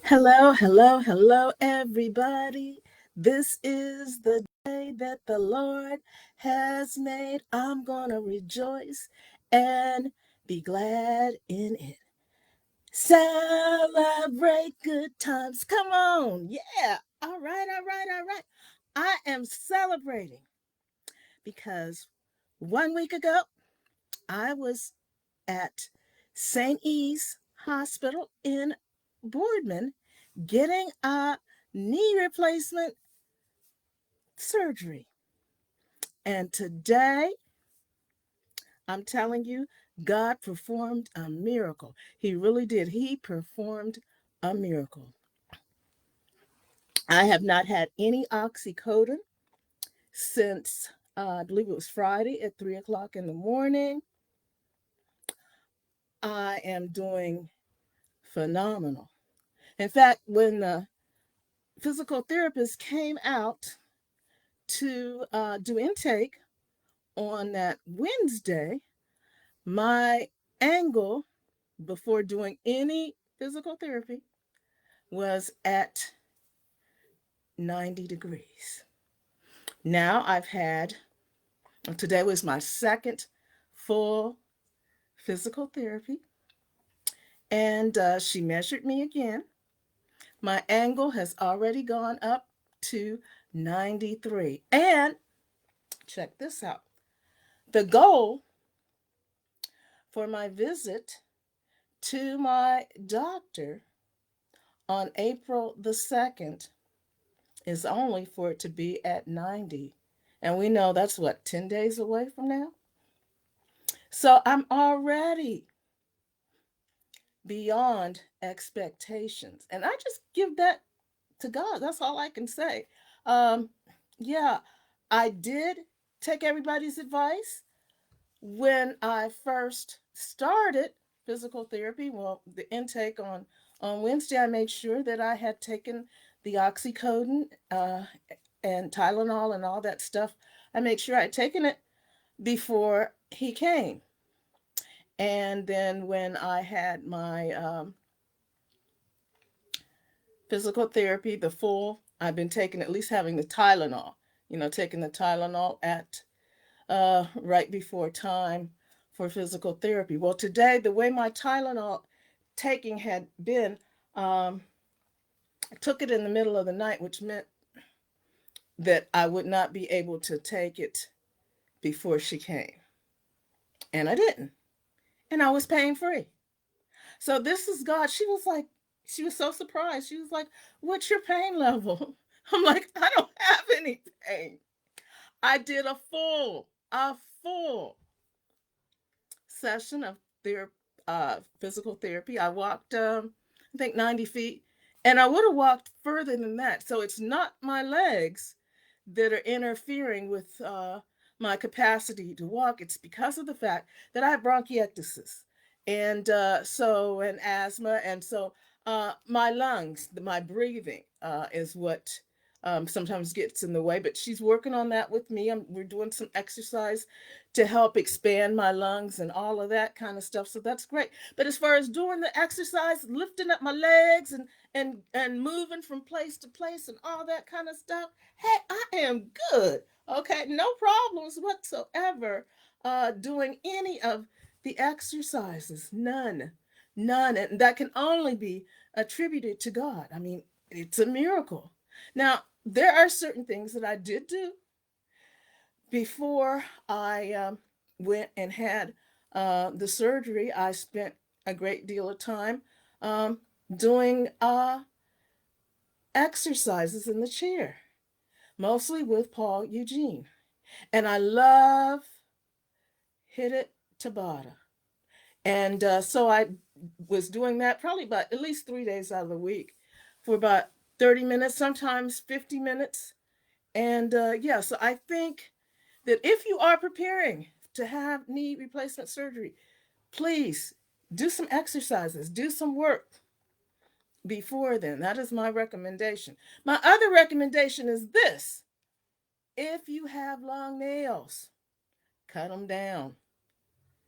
Hello, hello, hello, everybody. This is the day that the Lord has made. I'm going to rejoice and be glad in it. Celebrate good times. Come on. Yeah. All right, all right, all right. I am celebrating because 1 week ago, I was at St. E's Hospital in Boardman getting a knee replacement surgery. And today, I'm telling you, God performed a miracle. He really did. He performed a miracle. I have not had any oxycodone since I believe it was Friday at 3 o'clock in the morning. I am doing phenomenal. In fact, when the physical therapist came out to do intake on that Wednesday, my angle before doing any physical therapy was at 90 degrees. Now today was my second full physical therapy, and she measured me again. My angle has already gone up to 93. And check this out, the goal for my visit to my doctor on April the 2nd is only for it to be at 90. And we know that's what, 10 days away from now? So I'm already beyond expectations. And I just give that to God. That's all I can say. Um, yeah, I did take everybody's advice when I first started physical therapy. Well, the intake on Wednesday, I made sure that I had taken the oxycodone and Tylenol and all that stuff. I made sure I'd taken it before he came. And then when I had my physical therapy, the full, I've been taking at least having the Tylenol, taking the Tylenol at right before time for physical therapy. Well, today, the way my Tylenol taking had been, I took it in the middle of the night, which meant that I would not be able to take it before she came. And I didn't. And I was pain free. So this is God. She was so surprised. She was like, "What's your pain level?" I'm like, "I don't have any pain." I did a full session of their physical therapy. I walked, I think, 90 feet, and I would have walked further than that. So it's not my legs that are interfering with my capacity to walk. It's because of the fact that I have bronchiectasis and asthma. And so my lungs, my breathing is what sometimes gets in the way. But she's working on that with me. We're doing some exercise to help expand my lungs and all of that kind of stuff. So that's great. But as far as doing the exercise, lifting up my legs and moving from place to place and all that kind of stuff, hey, I am good. Okay, no problems whatsoever doing any of the exercises. None. None. And that can only be attributed to God. I mean, it's a miracle. Now, there are certain things that I did do before I went and had the surgery. I spent a great deal of time um, doing exercises in the chair, mostly with Paul Eugene. And I love Hit It Tabata. And so I was doing that probably about at least 3 days out of the week for about 30 minutes, sometimes 50 minutes. And yeah, so I think that if you are preparing to have knee replacement surgery, please do some exercises, do some work before then. That is my recommendation. My other recommendation is this: if you have long nails, cut them down.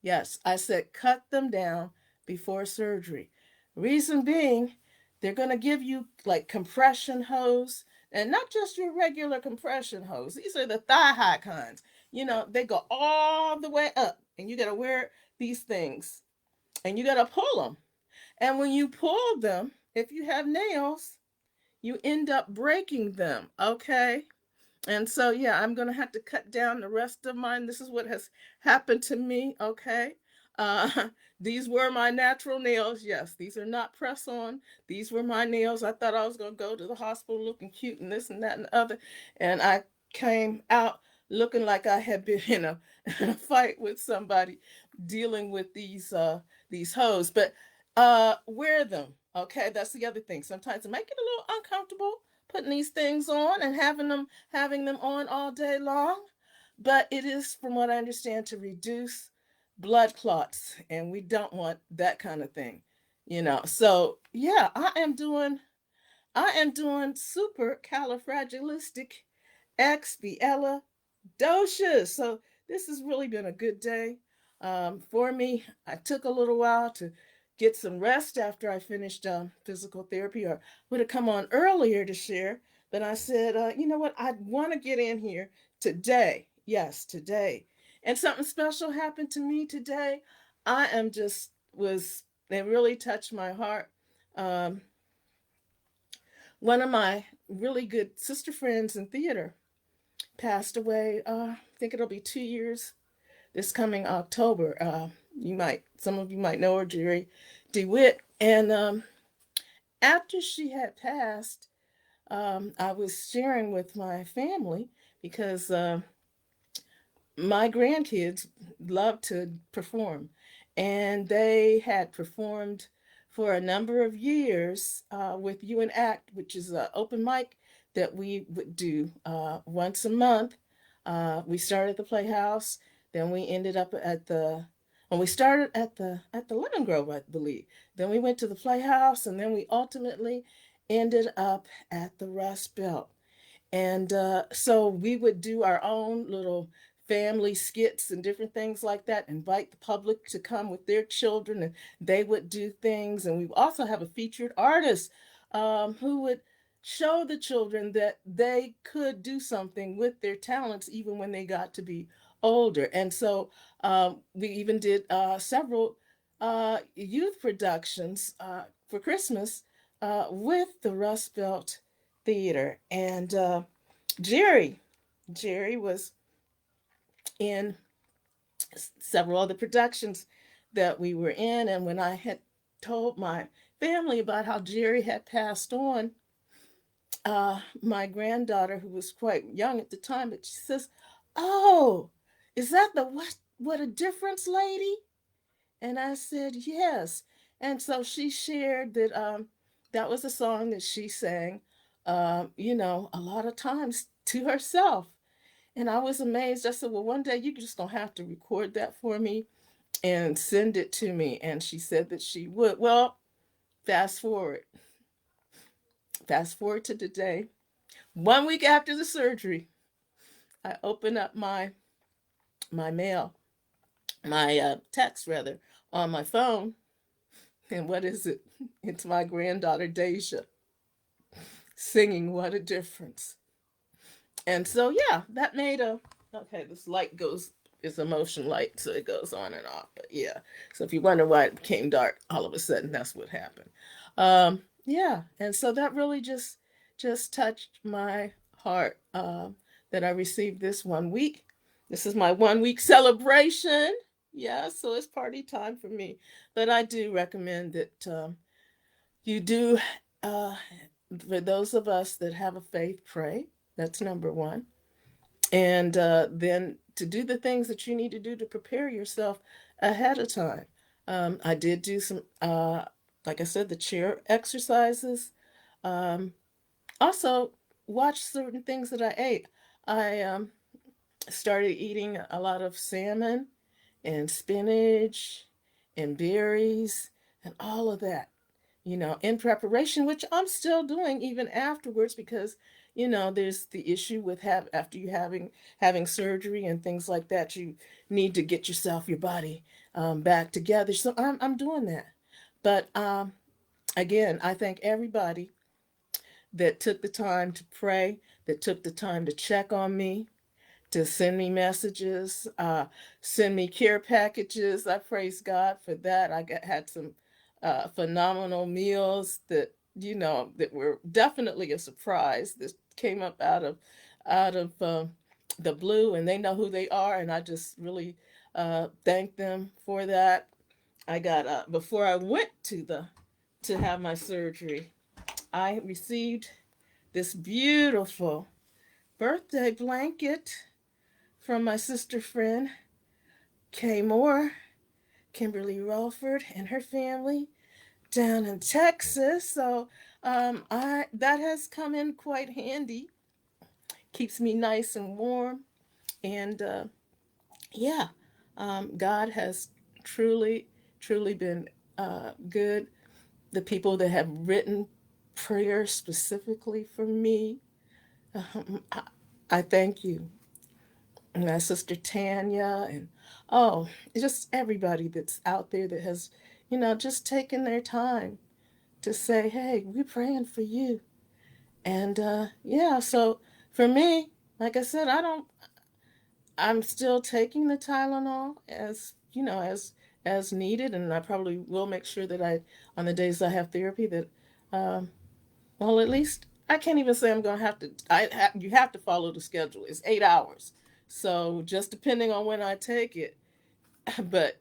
Yes, I said cut them down before surgery. Reason being, They're going to give you like compression hose, and not just your regular compression hose. These are the thigh high kinds. You know, they go all the way up, and you got to wear these things, and you got to pull them. And when you pull them, if you have nails, you end up breaking them. Okay. And so, yeah, I'm going to have to cut down the rest of mine. This is what has happened to me. Okay. Uh, these were my natural nails. Yes, these are not press on. These were my nails. I thought I was going to go to the hospital looking cute and this and that and the other. And I came out looking like I had been in a fight with somebody dealing with these hoes. But wear them. Okay. That's the other thing. Sometimes it might get a little uncomfortable putting these things on and having them on all day long, but it is, from what I understand, to reduce blood clots, and we don't want that kind of thing, you know. So yeah, I am doing super califragilisticexpialidocious. So this has really been a good day for me. I took a little while to get some rest after I finished physical therapy, or would have come on earlier to share. But I said, you know what? I want to get in here today. Yes, today. And something special happened to me today. I am just was It really touched my heart. Um, One of my really good sister friends in theater passed away. I think it'll be 2 years this coming October. Some of you might know her, Jerry DeWitt. And after she had passed, I was sharing with my family because my grandkids love to perform, and they had performed for a number of years with You and Act, which is an open mic that we would do once a month. We started at the Playhouse, then we ended up at the when we started at the Lemon Grove, I believe. Then we went to the Playhouse, and then we ultimately ended up at the Rust Belt. And so we would do our own little family skits and different things like that, invite the public to come with their children, and they would do things. And we also have a featured artist who would show the children that they could do something with their talents even when they got to be older. And so we even did several youth productions for Christmas with the Rust Belt Theater. And Jerry, Jerry was in several other productions that we were in. And when I had told my family about how Jerry had passed on, my granddaughter, who was quite young at the time, but she says, "Oh, is that the what a difference lady?" And I said, "Yes." And so she shared that that was a song that she sang, a lot of times to herself. And I was amazed. I said, "Well, one day you're just going to have to record that for me and send it to me." And she said that she would. Well, fast forward. Fast forward to today. 1 week after the surgery, I open up my mail, my text rather, on my phone. And what is it? It's my granddaughter Deja singing "What a Difference." And so, yeah, that made a okay. This light goes is a motion light, so it goes on and off. But yeah, so if you wonder why it became dark all of a sudden, that's what happened. Yeah, and so that really just touched my heart that I received this 1 week. This is my 1 week celebration. Yeah, so it's party time for me. But I do recommend that you do, uh, for those of us that have a faith, pray. That's number one. And then to do the things that you need to do to prepare yourself ahead of time. I did do some, like I said, the chair exercises. Um, Also, watch certain things that I ate. I started eating a lot of salmon and spinach and berries and all of that, in preparation, which I'm still doing even afterwards because, there's the issue with after you having surgery and things like that, you need to get yourself, your body back together. So I'm doing that. But again, I thank everybody that took the time to pray, that took the time to check on me, to send me messages, send me care packages. I praise God for that. Had some phenomenal meals that that were definitely a surprise. This came up out of the blue, and they know who they are, and I just really thank them for that. I got before I went to have my surgery, I received this beautiful birthday blanket from my sister friend Kay Moore, Kimberly Ralford, and her family down in Texas. So I that has come in quite handy. Keeps me nice and warm, and yeah, God has truly, truly been good. The people that have written prayers specifically for me, I, I thank you. My sister Tanya, and oh, just everybody that's out there that has, just taken their time to say, hey, we're praying for you. And yeah, so for me, like I said, I'm still taking the Tylenol as needed, and I probably will make sure that on the days I have therapy, that, um, well, at least I can't even say I'm going to have to, you have to follow the schedule. It's 8 hours. So just depending on when I take it, but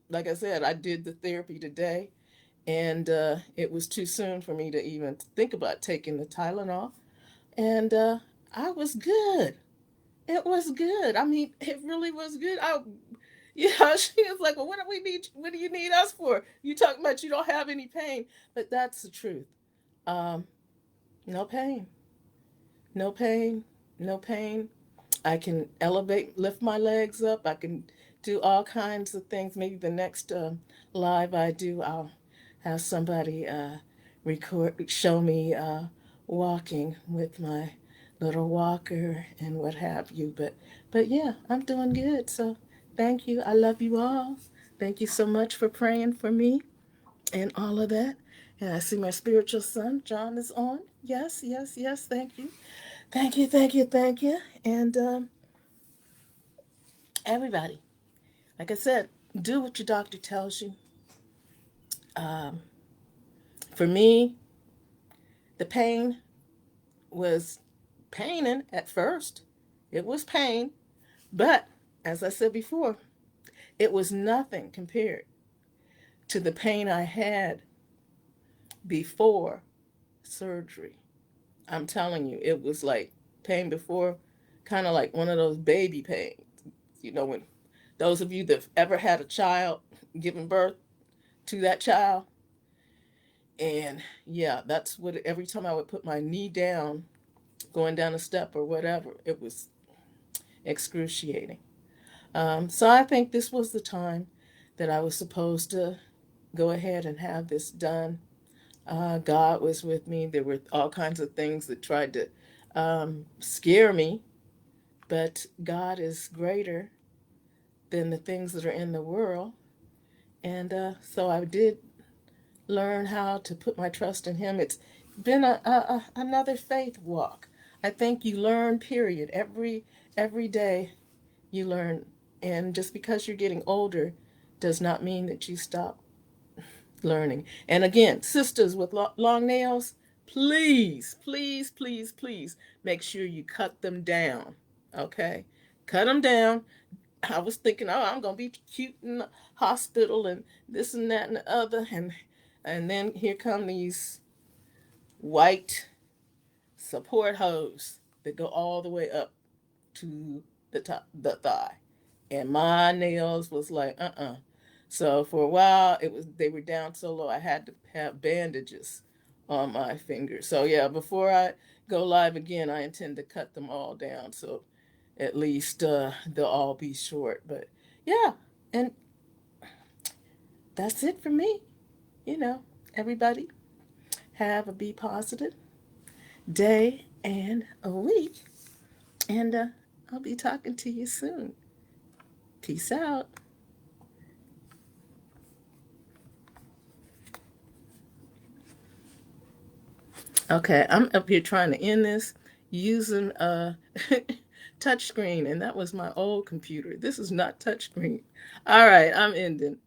like I said, I did the therapy today, and it was too soon for me to even think about taking the Tylenol. And I was good. It was good. I mean, it really was good. She was like, "Well, what do we need? What do you need us for? You talking about you don't have any pain?" But that's the truth. Um, no pain, no pain, no pain. I can lift my legs up. I can do all kinds of things. Maybe the next live I do, I'll have somebody show me walking with my little walker and what have you. But yeah, I'm doing good. So thank you. I love you all. Thank you so much for praying for me and all of that. And I see my spiritual son, John, is on. Yes, yes, yes. Thank you. Thank you, thank you, thank you. And everybody, like I said, do what your doctor tells you. Um, for me, the pain was paining at first. It was pain. But as I said before, it was nothing compared to the pain I had before surgery. I'm telling you, it was like pain before, kind of like one of those baby pains. When those of you that have ever had a child, giving birth to that child, and yeah, that's what every time I would put my knee down, going down a step or whatever, it was excruciating. So I think this was the time that I was supposed to go ahead and have this done. God was with me. There were all kinds of things that tried to scare me, but God is greater than the things that are in the world. And so I did learn how to put my trust in Him. It's been another faith walk. I think you learn, period. Every day you learn. And just because you're getting older does not mean that you stop learning. And again, sisters with long nails, please, please, please, please make sure you cut them down. Okay? Cut them down. I was thinking, oh, I'm gonna be cute in the hospital and this and that and the other, and then here come these white support hose that go all the way up to the thigh, and my nails was like, So for a while, they were down so low I had to have bandages on my fingers. So yeah, before I go live again, I intend to cut them all down. So at least they'll all be short. But yeah, and that's it for me. You know, everybody have a be positive day and a week. And I'll be talking to you soon. Peace out. Okay, I'm up here trying to end this using a touchscreen, and that was my old computer. This is not touchscreen. All right, I'm ending.